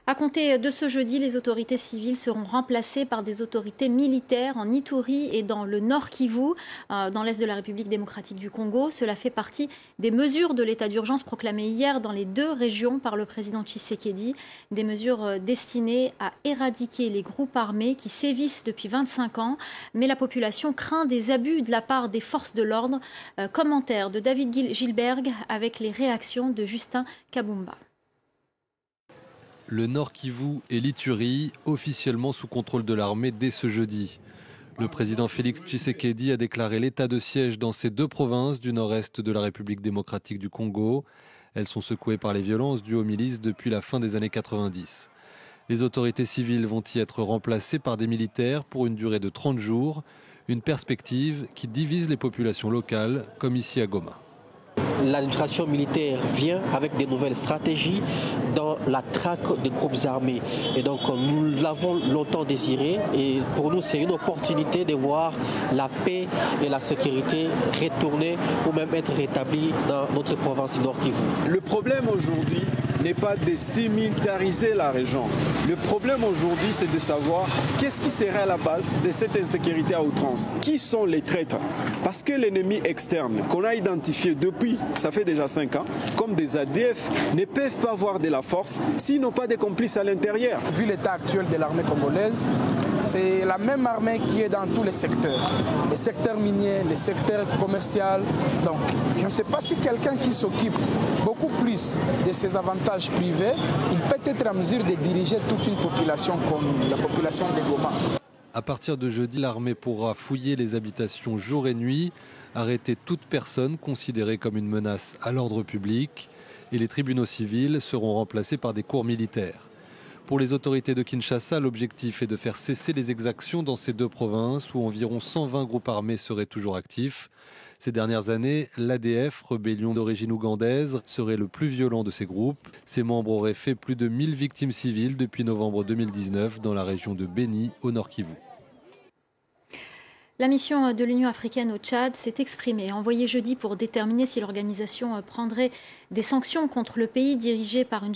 À compter de ce jeudi, les autorités civiles seront remplacées par des autorités militaires en Ituri et dans le Nord Kivu, dans l'Est de la République démocratique du Congo. Cela fait partie des mesures de l'état d'urgence proclamées hier dans les deux régions par le président Tshisekedi. Des mesures destinées à éradiquer les groupes armés qui sévissent depuis 25 ans. Mais la population craint des abus de la part des forces de l'ordre. Commentaire de David Gilberg avec les réactions de Justin Kabumba. Le Nord Kivu et l'Ituri, officiellement sous contrôle de l'armée dès ce jeudi. Le président Félix Tshisekedi a déclaré l'état de siège dans ces deux provinces du nord-est de la République démocratique du Congo. Elles sont secouées par les violences dues aux milices depuis la fin des années 90. Les autorités civiles vont y être remplacées par des militaires pour une durée de 30 jours, une perspective qui divise les populations locales, comme ici à Goma. L'administration militaire vient avec des nouvelles stratégies dans la traque des groupes armés. Et donc nous l'avons longtemps désiré et pour nous c'est une opportunité de voir la paix et la sécurité retourner ou même être rétablies dans notre province du Nord Kivu. Le problème aujourd'hui n'est pas de similitariser la région. Le problème aujourd'hui, c'est de savoir qu'est-ce qui serait à la base de cette insécurité à outrance. Qui sont les traîtres? Parce que l'ennemi externe qu'on a identifié depuis, ça fait déjà 5 ans, comme des ADF, ne peuvent pas avoir de la force s'ils n'ont pas des complices à l'intérieur. Vu l'état actuel de l'armée congolaise, c'est la même armée qui est dans tous les secteurs miniers, les secteurs commerciaux. Donc, je ne sais pas si quelqu'un qui s'occupe beaucoup plus de ses avantages privés, il peut être en mesure de diriger toute une population comme la population de Goma. À partir de jeudi, l'armée pourra fouiller les habitations jour et nuit, arrêter toute personne considérée comme une menace à l'ordre public et les tribunaux civils seront remplacés par des cours militaires. Pour les autorités de Kinshasa, l'objectif est de faire cesser les exactions dans ces deux provinces où environ 120 groupes armés seraient toujours actifs. Ces dernières années, l'ADF, rébellion d'origine ougandaise, serait le plus violent de ces groupes. Ses membres auraient fait plus de 1000 victimes civiles depuis novembre 2019 dans la région de Beni, au Nord Kivu. La mission de l'Union africaine au Tchad s'est exprimée, envoyée jeudi pour déterminer si l'organisation prendrait des sanctions contre le pays dirigé par une